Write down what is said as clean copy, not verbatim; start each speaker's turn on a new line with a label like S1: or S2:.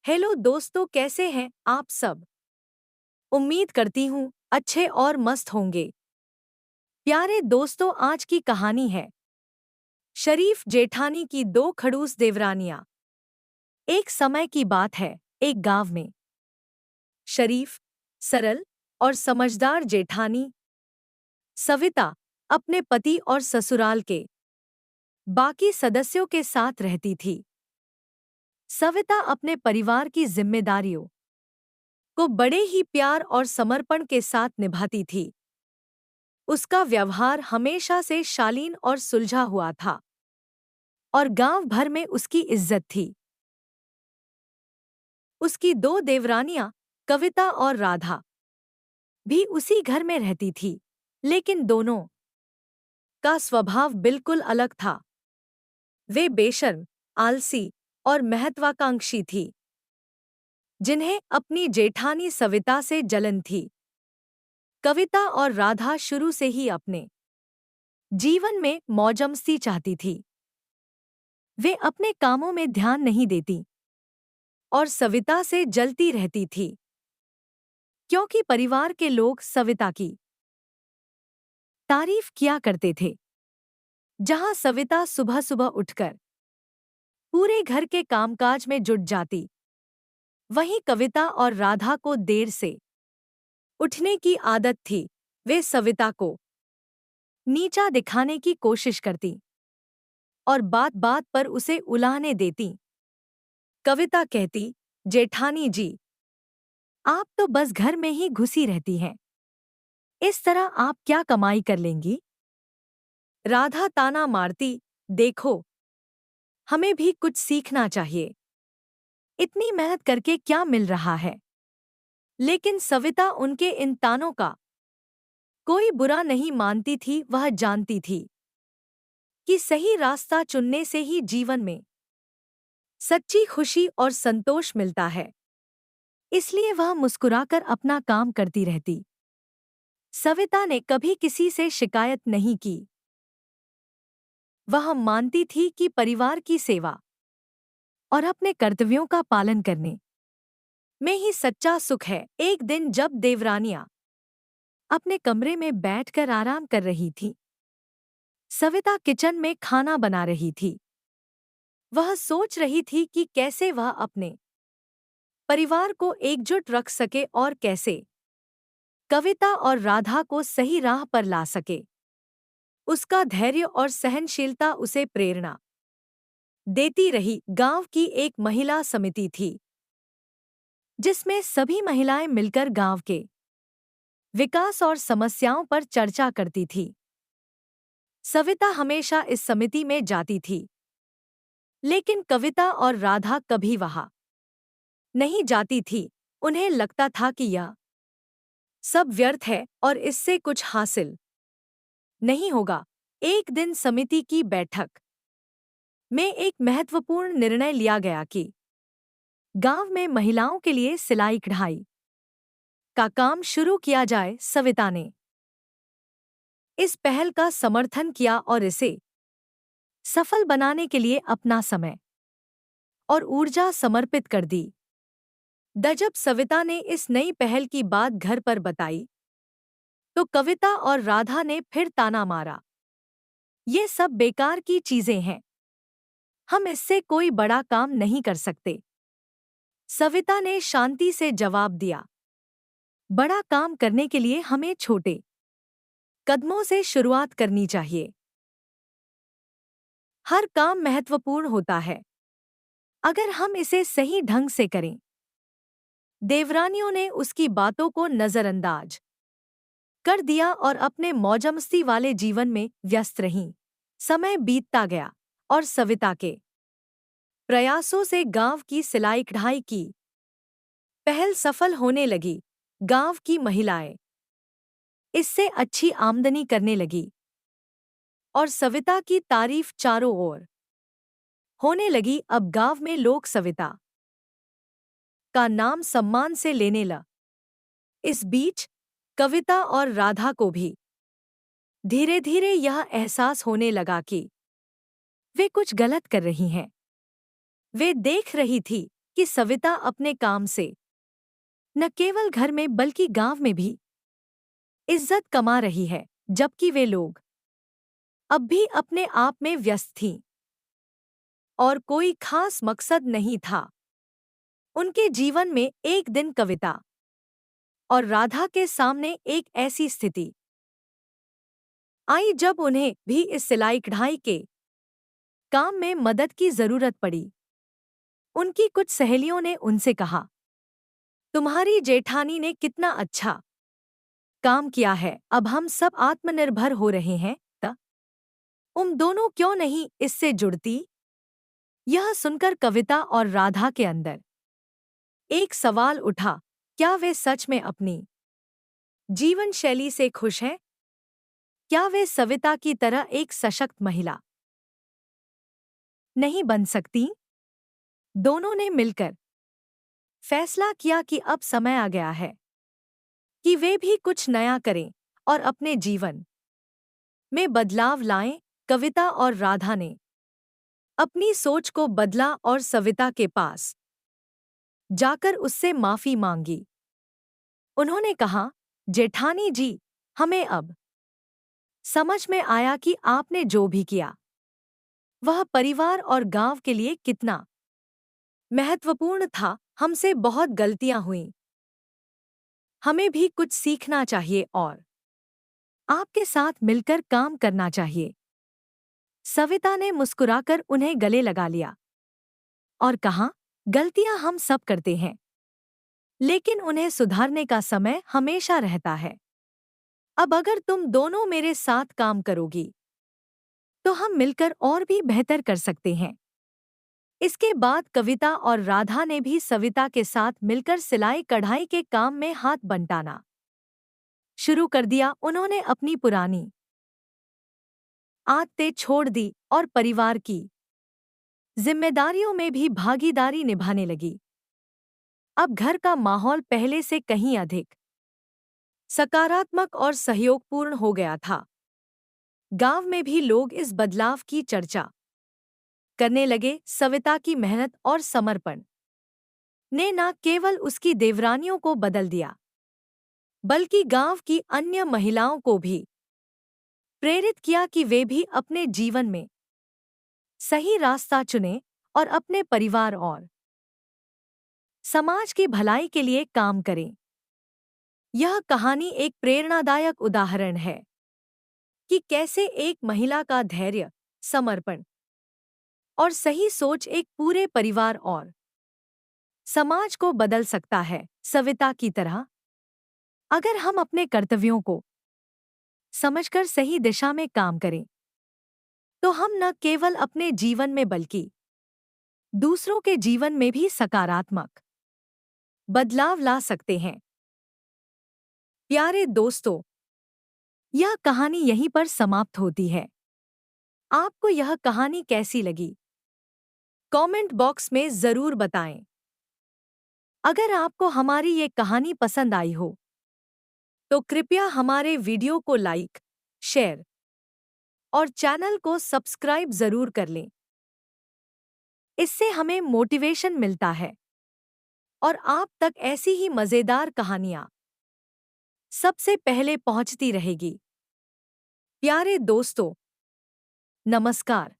S1: Hello दोस्तों, कैसे हैं आप सब। उम्मीद करती हूँ अच्छे और मस्त होंगे। प्यारे दोस्तों, आज की कहानी है शरीफ जेठानी की दो खड़ूस देवरानियां। एक समय की बात है, एक गांव में शरीफ, सरल और समझदार जेठानी सविता अपने पति और ससुराल के बाकी सदस्यों के साथ रहती थी। सविता अपने परिवार की जिम्मेदारियों को बड़े ही प्यार और समर्पण के साथ निभाती थी। उसका व्यवहार हमेशा से शालीन और सुलझा हुआ था और गांव भर में उसकी इज्जत थी। उसकी दो देवरानियां, कविता और राधा, भी उसी घर में रहती थी, लेकिन दोनों का स्वभाव बिल्कुल अलग था। वे बेशर्म, आलसी और महत्वाकांक्षी थी, जिन्हें अपनी जेठानी सविता से जलन थी। कविता और राधा शुरू से ही अपने जीवन में मौजमस्ती चाहती थी। वे अपने कामों में ध्यान नहीं देती और सविता से जलती रहती थी, क्योंकि परिवार के लोग सविता की तारीफ किया करते थे। जहां सविता सुबह सुबह उठकर पूरे घर के कामकाज में जुट जाती, वहीं कविता और राधा को देर से उठने की आदत थी। वे सविता को नीचा दिखाने की कोशिश करती और बात बात पर उसे उलाहने देती। कविता कहती, जेठानी जी, आप तो बस घर में ही घुसी रहती हैं। इस तरह आप क्या कमाई कर लेंगी। राधा ताना मारती, देखो, हमें भी कुछ सीखना चाहिए। इतनी मेहनत करके क्या मिल रहा है। लेकिन सविता उनके इन तानों का कोई बुरा नहीं मानती थी। वह जानती थी कि सही रास्ता चुनने से ही जीवन में सच्ची खुशी और संतोष मिलता है। इसलिए वह मुस्कुराकर अपना काम करती रहती। सविता ने कभी किसी से शिकायत नहीं की। वह मानती थी कि परिवार की सेवा और अपने कर्तव्यों का पालन करने में ही सच्चा सुख है। एक दिन जब देवरानियां अपने कमरे में बैठकर आराम कर रही थी, सविता किचन में खाना बना रही थी। वह सोच रही थी कि कैसे वह अपने परिवार को एकजुट रख सके और कैसे कविता और राधा को सही राह पर ला सके। उसका धैर्य और सहनशीलता उसे प्रेरणा देती रही। गांव की एक महिला समिति थी, जिसमें सभी महिलाएं मिलकर गांव के विकास और समस्याओं पर चर्चा करती थी। सविता हमेशा इस समिति में जाती थी, लेकिन कविता और राधा कभी वहां नहीं जाती थी। उन्हें लगता था कि यह सब व्यर्थ है और इससे कुछ हासिल नहीं होगा। एक दिन समिति की बैठक में एक महत्वपूर्ण निर्णय लिया गया कि गांव में महिलाओं के लिए सिलाई कढ़ाई का काम शुरू किया जाए। सविता ने इस पहल का समर्थन किया और इसे सफल बनाने के लिए अपना समय और ऊर्जा समर्पित कर दी। जब सविता ने इस नई पहल की बात घर पर बताई, तो कविता और राधा ने फिर ताना मारा, ये सब बेकार की चीजें हैं, हम इससे कोई बड़ा काम नहीं कर सकते। सविता ने शांति से जवाब दिया, बड़ा काम करने के लिए हमें छोटे कदमों से शुरुआत करनी चाहिए। हर काम महत्वपूर्ण होता है, अगर हम इसे सही ढंग से करें। देवरानियों ने उसकी बातों को नजरअंदाज कर दिया और अपने मौजमस्ती वाले जीवन में व्यस्त रहीं। समय बीतता गया और सविता के प्रयासों से गांव की सिलाई कढ़ाई की पहल सफल होने लगी। गांव की महिलाएं इससे अच्छी आमदनी करने लगी और सविता की तारीफ चारों ओर होने लगी। अब गांव में लोग सविता का नाम सम्मान से लेने लगे। इस बीच कविता और राधा को भी धीरे धीरे यह एहसास होने लगा कि वे कुछ गलत कर रही हैं। वे देख रही थी कि सविता अपने काम से न केवल घर में बल्कि गांव में भी इज्जत कमा रही है, जबकि वे लोग अब भी अपने आप में व्यस्त थीं और कोई खास मकसद नहीं था। उनके जीवन में एक दिन कविता और राधा के सामने एक ऐसी स्थिति आई जब उन्हें भी इस सिलाई कढ़ाई के काम में मदद की जरूरत पड़ी। उनकी कुछ सहेलियों ने उनसे कहा, तुम्हारी जेठानी ने कितना अच्छा काम किया है, अब हम सब आत्मनिर्भर हो रहे हैं, तुम दोनों क्यों नहीं इससे जुड़ती? यह सुनकर कविता और राधा के अंदर एक सवाल उठा, क्या वे सच में अपनी जीवन शैली से खुश हैं? क्या वे सविता की तरह एक सशक्त महिला नहीं बन सकती? दोनों ने मिलकर फैसला किया कि अब समय आ गया है कि वे भी कुछ नया करें और अपने जीवन में बदलाव लाएं। कविता और राधा ने अपनी सोच को बदला और सविता के पास जाकर उससे माफी मांगी। उन्होंने कहा, जेठानी जी, हमें अब समझ में आया कि आपने जो भी किया वह परिवार और गांव के लिए कितना महत्वपूर्ण था। हमसे बहुत गलतियां हुईं। हमें भी कुछ सीखना चाहिए और आपके साथ मिलकर काम करना चाहिए। सविता ने मुस्कुराकर उन्हें गले लगा लिया और कहा, गलतियां हम सब करते हैं, लेकिन उन्हें सुधारने का समय हमेशा रहता है। अब अगर तुम दोनों मेरे साथ काम करोगी तो हम मिलकर और भी बेहतर कर सकते हैं। इसके बाद कविता और राधा ने भी सविता के साथ मिलकर सिलाई कढ़ाई के काम में हाथ बंटाना शुरू कर दिया। उन्होंने अपनी पुरानी आदतें छोड़ दी और परिवार की जिम्मेदारियों में भी भागीदारी निभाने लगी। अब घर का माहौल पहले से कहीं अधिक सकारात्मक और सहयोगपूर्ण हो गया था। गांव में भी लोग इस बदलाव की चर्चा करने लगे। सविता की मेहनत और समर्पण ने न केवल उसकी देवरानियों को बदल दिया, बल्कि गांव की अन्य महिलाओं को भी प्रेरित किया कि वे भी अपने जीवन में सही रास्ता चुनें और अपने परिवार और समाज की भलाई के लिए काम करें। यह कहानी एक प्रेरणादायक उदाहरण है कि कैसे एक महिला का धैर्य, समर्पण और सही सोच एक पूरे परिवार और समाज को बदल सकता है। सविता की तरह अगर हम अपने कर्तव्यों को समझकर सही दिशा में काम करें तो हम न केवल अपने जीवन में बल्कि दूसरों के जीवन में भी सकारात्मक बदलाव ला सकते हैं। प्यारे दोस्तों, यह कहानी यहीं पर समाप्त होती है। आपको यह कहानी कैसी लगी? कमेंट बॉक्स में जरूर बताएं। अगर आपको हमारी ये कहानी पसंद आई हो तो कृपया हमारे वीडियो को लाइक, शेयर और चैनल को सब्सक्राइब जरूर कर लें। इससे हमें मोटिवेशन मिलता है और आप तक ऐसी ही मजेदार कहानियां सबसे पहले पहुंचती रहेगी। प्यारे दोस्तों, नमस्कार।